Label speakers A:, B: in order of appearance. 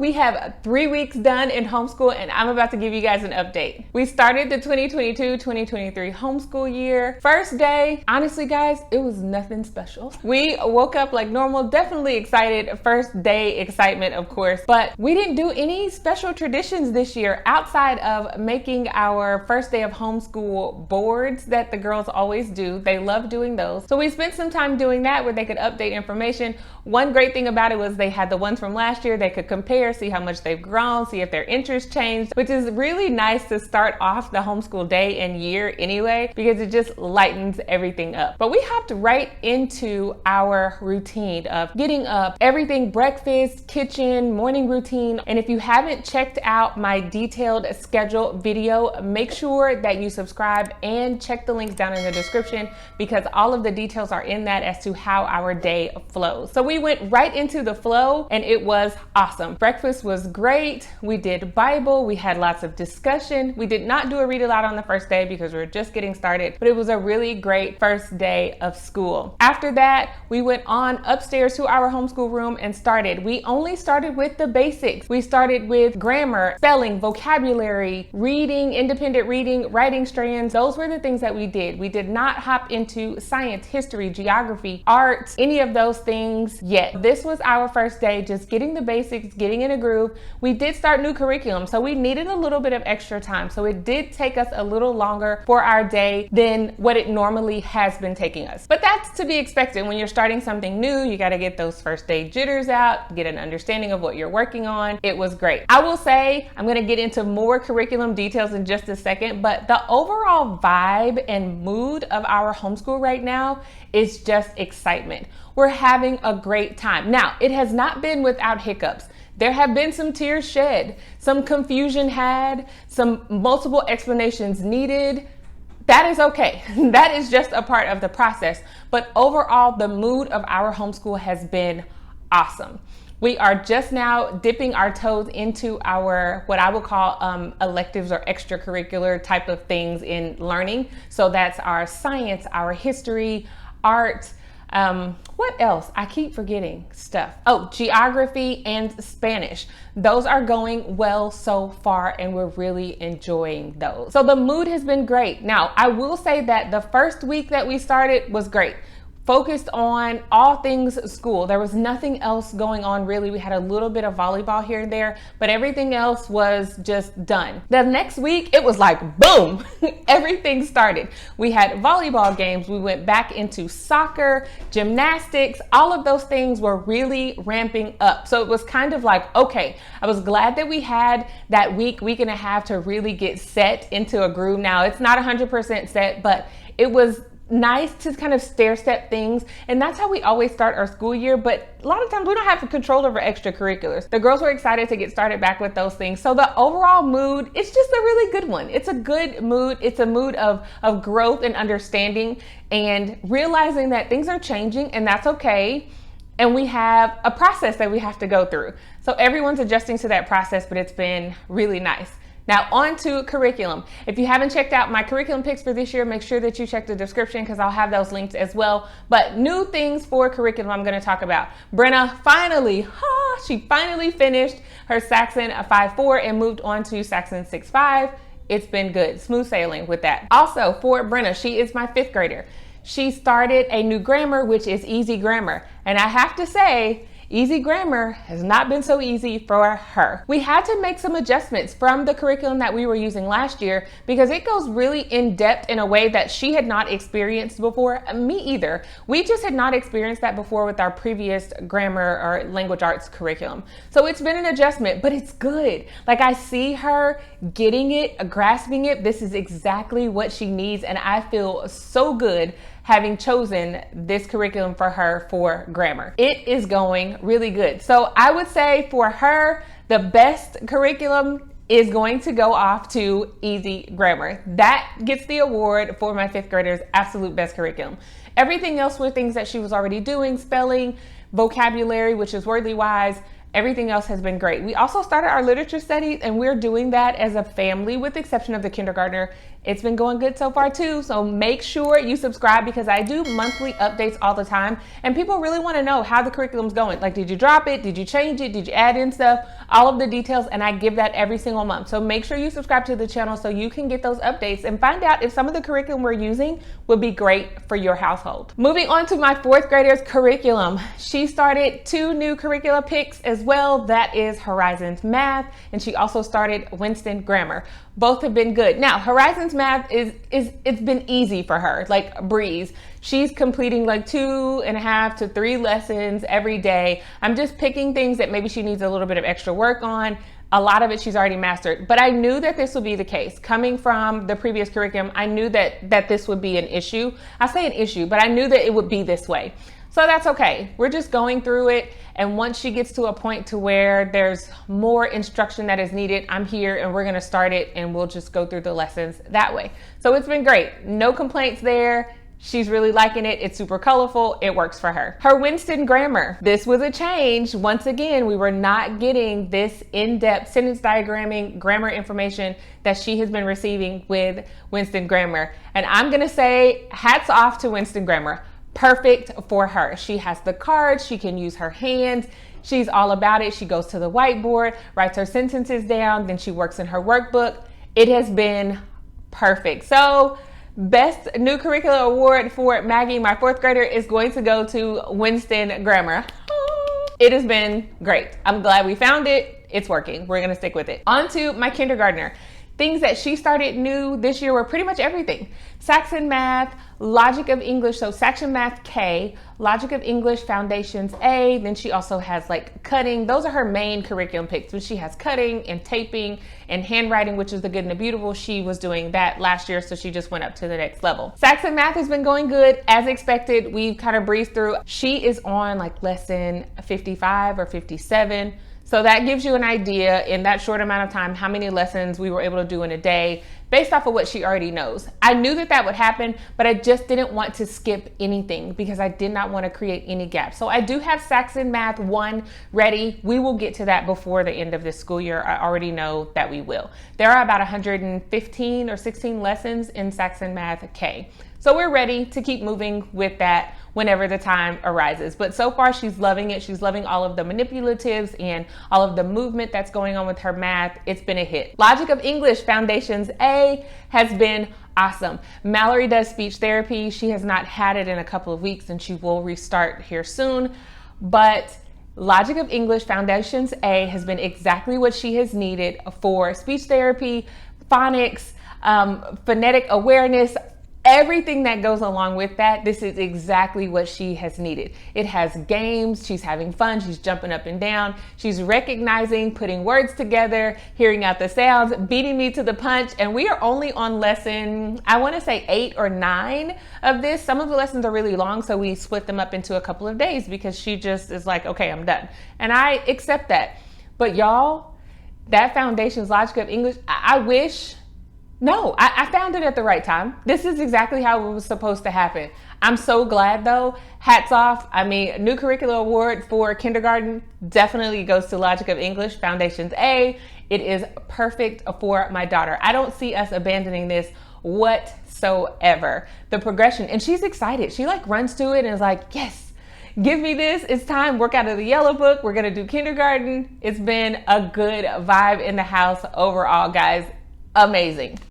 A: We have 3 weeks done in homeschool and I'm about to give you guys an update. We started the 2022-2023 homeschool year. First day, honestly guys, it was nothing special. We woke up like normal, definitely excited. First day excitement, of course, but we didn't do any special traditions this year outside of making our first day of homeschool boards that the girls always do. They love doing those. So we spent some time doing that where they could update information. One great thing about it was they had the ones from last year. They could compare, see how much they've grown, see if their interests changed, which is really nice to start off the homeschool day and year anyway, because it just lightens everything up. But we hopped right into our routine of getting up, everything, breakfast, kitchen, morning routine. And if you haven't checked out my detailed schedule video, make sure that you subscribe and check the links down in the description because all of the details are in that as to how our day flows. So we went right into the flow and it was awesome. Breakfast was great. We did Bible. We had lots of discussion. We did not do a read aloud on the first day because we were just getting started, but it was a really great first day of school. After that, we went on upstairs to our homeschool room and started. We only started with the basics. We started with grammar, spelling, vocabulary, reading, independent reading, writing strands. Those were the things that we did. We did not hop into science, history, geography, art, any of those things yet. This was our first day, just getting the basics, getting in a groove. We did start new curriculum, so we needed a little bit of extra time. So it did take us a little longer for our day than what it normally has been taking us. But that's to be expected. When you're starting something new, you got to get those first day jitters out, get an understanding of what you're working on. It was great. I will say, I'm going to get into more curriculum details in just a second, but the overall vibe and mood of our homeschool right now is just excitement. We're having a great time. Now, it has not been without hiccups. There have been some tears shed, some confusion had, some multiple explanations needed. That is okay. That is just a part of the process. But overall, the mood of our homeschool has been awesome. We are just now dipping our toes into our, what I would call electives or extracurricular type of things in learning. So that's our science, our history, art, what else? I keep forgetting stuff. Oh, geography and Spanish. Those are going well so far and we're really enjoying those. So the mood has been great. Now, I will say that the first week that we started was great. Focused on all things school. There was nothing else going on really. We had a little bit of volleyball here and there, but everything else was just done. The next week, it was like, boom, everything started. We had volleyball games. We went back into soccer, gymnastics, all of those things were really ramping up. So it was kind of like, okay, I was glad that we had that week and a half to really get set into a groove. Now it's not 100% set, but it was nice to kind of stair step things. And that's how we always start our school year. But a lot of times we don't have control over extracurriculars. The girls were excited to get started back with those things. So the overall mood, it's just a really good one. It's a good mood. It's a mood of growth and understanding and realizing that things are changing and that's okay. And we have a process that we have to go through. So everyone's adjusting to that process, but it's been really nice. Now on to curriculum. If you haven't checked out my curriculum picks for this year, make sure that you check the description because I'll have those linked as well. But new things for curriculum I'm going to talk about. Brenna she finally finished her Saxon 5.4 and moved on to Saxon 6.5. It's been good, smooth sailing with that. Also for Brenna, she is my 5th grader. She started a new grammar, which is easy grammar. And I have to say, easy grammar has not been so easy for her. We had to make some adjustments from the curriculum that we were using last year because it goes really in depth in a way that she had not experienced before. Me either. We just had not experienced that before with our previous grammar or language arts curriculum. So it's been an adjustment, but it's good. Like I see her getting it, grasping it. This is exactly what she needs. And I feel so good having chosen this curriculum for her for grammar. It is going really good. So I would say for her, the best curriculum is going to go off to easy grammar. That gets the award for my 5th grader's absolute best curriculum. Everything else were things that she was already doing, spelling, vocabulary, which is wordly wise, Everything else has been great. We also started our literature studies, and we're doing that as a family with the exception of the kindergartner. It's been going good so far too. So make sure you subscribe because I do monthly updates all the time and people really want to know how the curriculum's going. Like, did you drop it? Did you change it? Did you add in stuff? All of the details, and I give that every single month. So make sure you subscribe to the channel so you can get those updates and find out if some of the curriculum we're using would be great for your household. Moving on to my fourth grader's curriculum. She started 2 new curricula picks as well. That is Horizons Math, and she also started Winston Grammar. Both have been good. Now, Horizons Math it's been easy for her, like a breeze. She's completing like 2.5 to 3 lessons every day. I'm just picking things that maybe she needs a little bit of extra work on. A lot of it she's already mastered, but I knew that this would be the case. Coming from the previous curriculum, I knew that this would be an issue. I say an issue, but I knew that it would be this way. So that's okay. We're just going through it. And once she gets to a point to where there's more instruction that is needed, I'm here and we're gonna start it and we'll just go through the lessons that way. So it's been great. No complaints there. She's really liking it. It's super colorful. It works for her. Her Winston Grammar. This was a change. Once again, we were not getting this in-depth sentence diagramming grammar information that she has been receiving with Winston Grammar. And I'm gonna say hats off to Winston Grammar. Perfect for her. She has the cards, she can use her hands. She's all about it. She goes to the whiteboard, writes her sentences down, then she works in her workbook. It has been perfect. So best new curricular award for Maggie, my 4th grader, is going to go to Winston Grammar. It has been great. I'm glad we found it. It's working. We're gonna stick with it. On to my kindergartner. Things that she started new this year were pretty much everything. Saxon Math, Logic of English, so Saxon Math K, Logic of English Foundations A, then she also has like cutting. Those are her main curriculum picks, but she has cutting and taping and handwriting, which is the good and the beautiful. She was doing that last year, so she just went up to the next level. Saxon Math has been going good as expected. We've kind of breezed through. She is on like lesson 55 or 57. So that gives you an idea in that short amount of time how many lessons we were able to do in a day based off of what she already knows. I knew that would happen, but I just didn't want to skip anything because I did not want to create any gaps. So I do have Saxon Math 1 ready. We will get to that before the end of this school year. I already know that we will. There are about 115 or 16 lessons in Saxon Math K. So we're ready to keep moving with that whenever the time arises. But so far she's loving it. She's loving all of the manipulatives and all of the movement that's going on with her math. It's been a hit. Logic of English Foundations A has been awesome. Mallory does speech therapy. She has not had it in a couple of weeks and she will restart here soon. But Logic of English Foundations A has been exactly what she has needed for speech therapy, phonics, phonetic awareness, everything that goes along with that. This is exactly what she has needed. It has games. She's having fun. She's jumping up and down. She's recognizing, putting words together, hearing out the sounds, beating me to the punch. And we are only on lesson, I want to say 8 or 9 of this. Some of the lessons are really long, so we split them up into a couple of days because she just is like, okay, I'm done. And I accept that. But y'all, that Foundations Logic of English, I wish. No, I found it at the right time. This is exactly how it was supposed to happen. I'm so glad though. Hats off. I mean, new curricular award for kindergarten definitely goes to Logic of English Foundations A. It is perfect for my daughter. I don't see us abandoning this whatsoever. The progression, and she's excited. She like runs to it and is like, yes, give me this. It's time. Work out of the yellow book. We're going to do kindergarten. It's been a good vibe in the house overall, guys. Amazing.